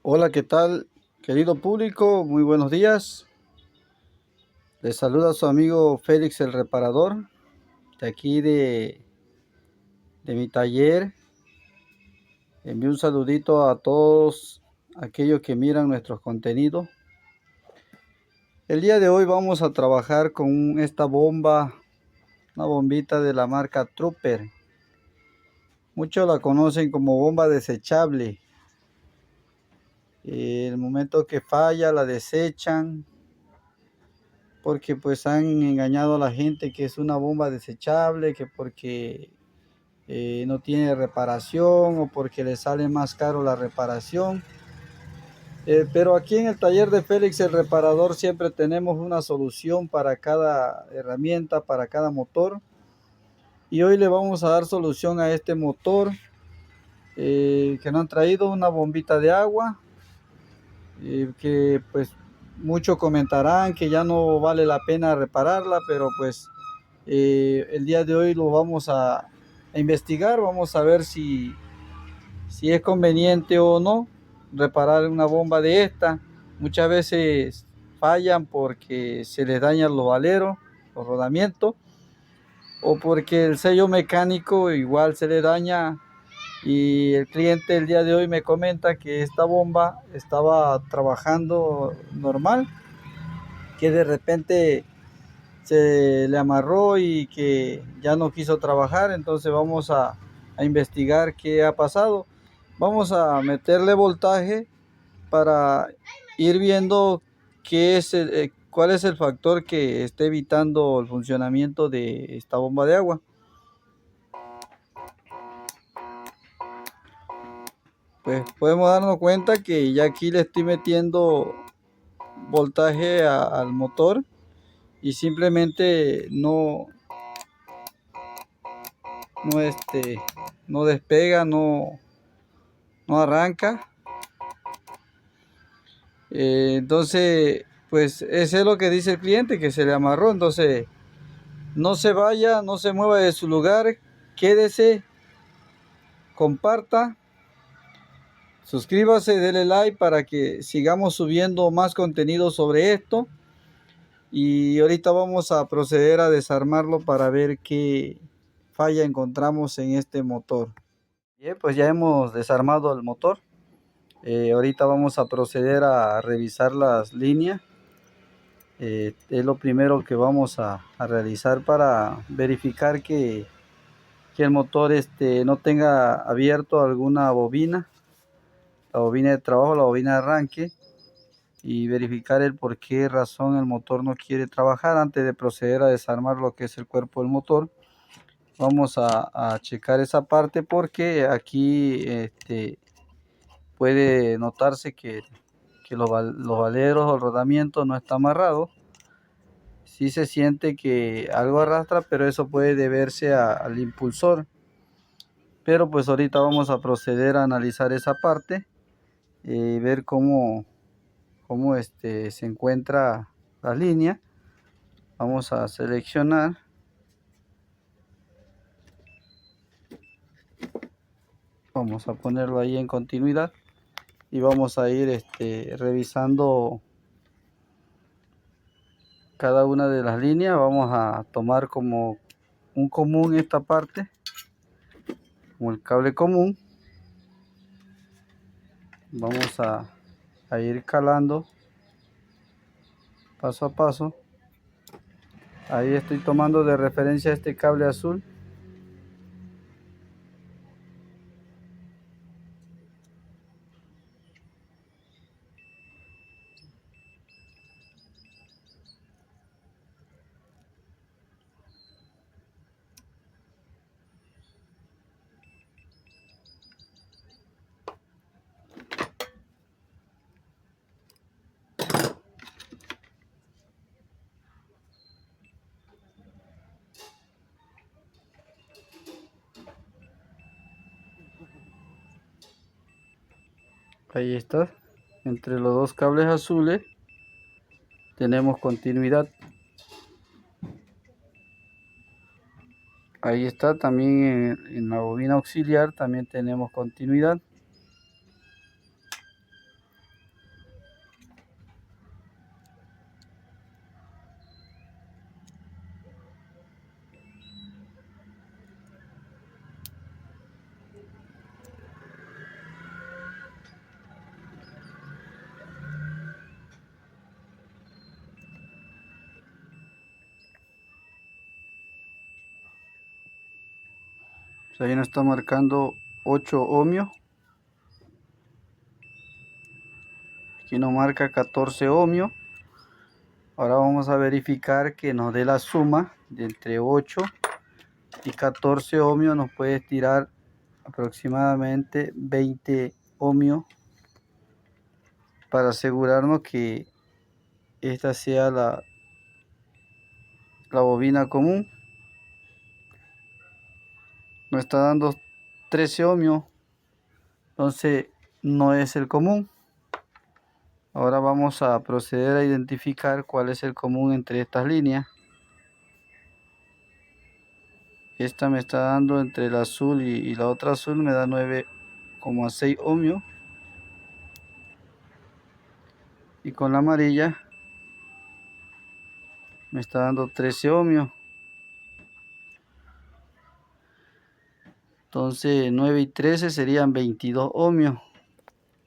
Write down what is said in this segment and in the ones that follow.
Hola, ¿qué tal, querido público? Muy buenos días. Les saluda su amigo Félix el Reparador, de aquí de mi taller. Envío un saludito a todos aquellos que miran nuestros contenidos. El día de hoy vamos a trabajar con esta bomba, una bombita de la marca Trooper. Muchos la conocen como bomba desechable. El momento que falla la desechan, porque pues han engañado a la gente que es una bomba desechable, que porque no tiene reparación o porque le sale más caro la reparación. Pero aquí en el taller de Félix el Reparador siempre tenemos una solución para cada herramienta, para cada motor. Y hoy le vamos a dar solución a este motor que nos han traído una bombita de agua, que pues muchos comentarán que ya no vale la pena repararla, pero pues el día de hoy lo vamos a investigar. Vamos a ver si es conveniente o no reparar una bomba de esta. Muchas veces fallan porque se les dañan los aleros, los rodamientos, o porque el sello mecánico igual se le daña. Y el cliente el día de hoy me comenta que esta bomba estaba trabajando normal, que de repente se le amarró y que ya no quiso trabajar. Entonces vamos a investigar qué ha pasado. Vamos a meterle voltaje para ir viendo cuál es el factor que esté evitando el funcionamiento de esta bomba de agua. Pues podemos darnos cuenta que ya aquí le estoy metiendo voltaje al motor y simplemente no no despega, no arranca. Entonces pues ese es lo que dice el cliente, que se le amarró. Entonces no se vaya, no se mueva de su lugar, quédese, comparta, suscríbase, dele like para que sigamos subiendo más contenido sobre esto. Y ahorita vamos a proceder a desarmarlo para ver qué falla encontramos en este motor. Bien, pues ya hemos desarmado el motor. Ahorita vamos a proceder a revisar las líneas. Es lo primero que vamos a realizar para verificar que el motor no tenga abierto alguna bobina, la bobina de trabajo, la bobina de arranque, y verificar el por qué razón el motor no quiere trabajar. Antes de proceder a desarmar lo que es el cuerpo del motor, vamos a checar esa parte, porque aquí puede notarse que los aleros o el rodamiento no está amarrado. Sí se siente que algo arrastra, pero eso puede deberse al impulsor. Pero pues ahorita vamos a proceder a analizar esa parte y ver cómo se encuentra la línea. Vamos a seleccionar, vamos a ponerlo ahí en continuidad y vamos a ir revisando cada una de las líneas. Vamos a tomar como un común esta parte, como el cable común. Vamos a ir calando paso a paso. Ahí estoy tomando de referencia este cable azul. Ahí está. Entre los dos cables azules tenemos continuidad. Ahí está. También en la bobina auxiliar también tenemos continuidad. Ahí nos está marcando 8 ohmios. Aquí nos marca 14 ohmios. Ahora vamos a verificar que nos dé la suma de entre 8 y 14 ohmios. Nos puede tirar aproximadamente 20 ohmios para asegurarnos que esta sea la bobina común. Nos está dando 13 ohmios, entonces no es el común. Ahora vamos a proceder a identificar cuál es el común entre estas líneas. Esta me está dando entre el azul y la otra azul, me da 9,6 ohmios. Y con la amarilla me está dando 13 ohmios. Entonces 9 y 13 serían 22 ohmios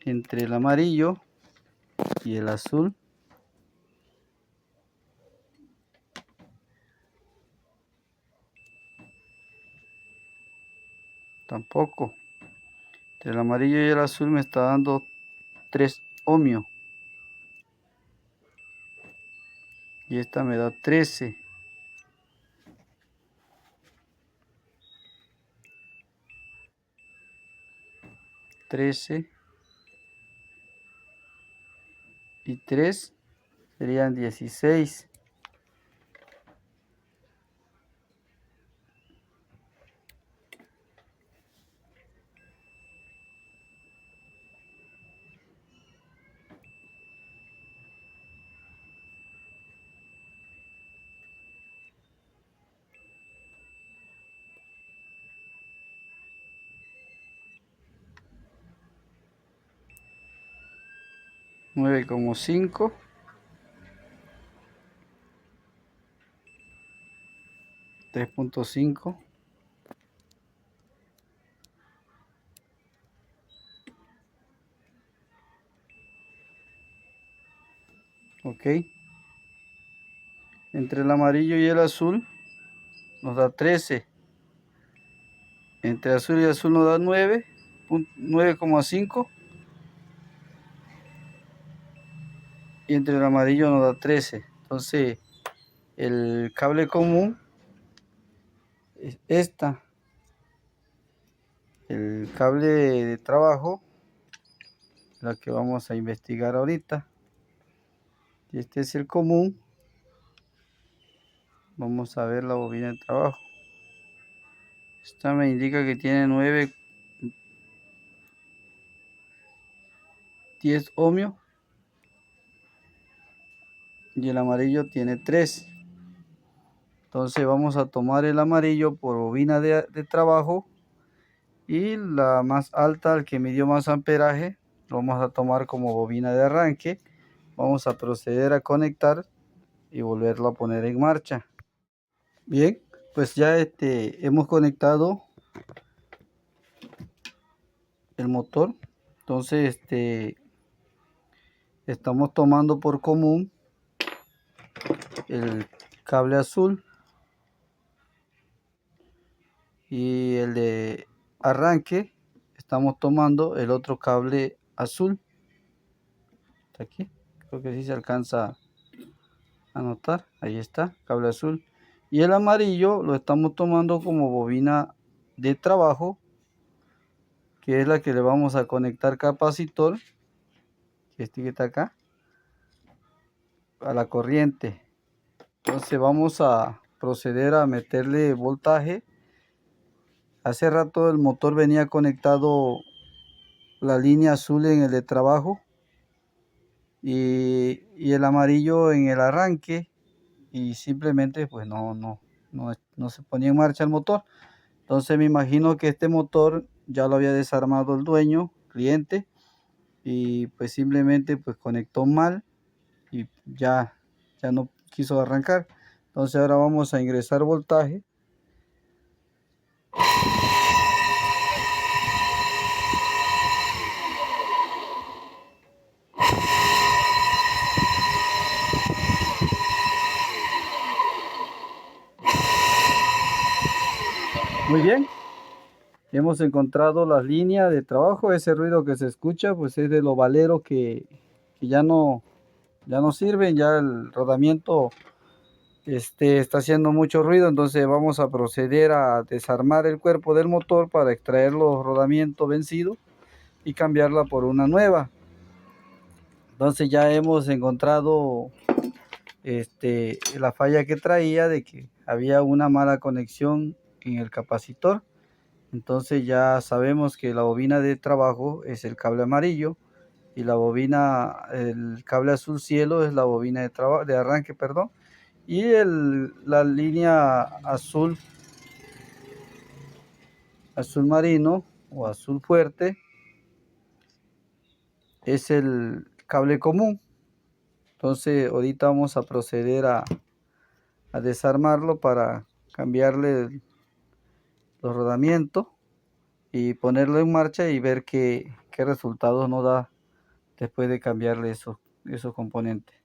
entre el amarillo y el azul. Tampoco. Entre el amarillo y el azul me está dando 3 ohmios. Y esta me da 13. Y 3 serían 16. Nueve como 5. 3,5. Ok. Entre el amarillo y el azul nos da 13. Entre azul y azul nos da 9,5. Y entre el amarillo nos da 13. Entonces el cable común es esta. El cable de trabajo, la que vamos a investigar ahorita. Y este es el común. Vamos a ver la bobina de trabajo. Esta me indica que tiene 10 ohmios. Y el amarillo tiene 3. Entonces vamos a tomar el amarillo por bobina de trabajo. Y la más alta, el que midió más amperaje, lo vamos a tomar como bobina de arranque. Vamos a proceder a conectar y volverlo a poner en marcha. Bien, pues ya hemos conectado el motor. Entonces estamos tomando por común el cable azul y el de arranque. Estamos tomando el otro cable azul. Está aquí, creo que sí se alcanza a notar. Ahí está, cable azul. Y el amarillo lo estamos tomando como bobina de trabajo, que es la que le vamos a conectar capacitor, que está acá, a la corriente. Entonces vamos a proceder a meterle voltaje. Hace rato el motor venía conectado la línea azul en el de trabajo y el amarillo en el arranque, y simplemente pues no se ponía en marcha el motor. Entonces me imagino que este motor ya lo había desarmado el dueño, cliente, y pues simplemente pues conectó mal y ya no quiso arrancar. Entonces ahora vamos a ingresar voltaje. Muy bien, Hemos encontrado las líneas de trabajo. Ese ruido que se escucha pues es de los valeros que ya no sirven, ya el rodamiento está haciendo mucho ruido, entonces vamos a proceder a desarmar el cuerpo del motor para extraer los rodamientos vencidos y cambiarla por una nueva. Entonces ya hemos encontrado la falla que traía de que había una mala conexión en el capacitor. Entonces ya sabemos que la bobina de trabajo es el cable amarillo y el cable azul cielo es la bobina de arranque, perdón. Y la línea azul marino o azul fuerte es el cable común. Entonces ahorita vamos a proceder a desarmarlo para cambiarle los rodamientos y ponerlo en marcha y ver qué resultados nos da después de cambiarle esos componentes.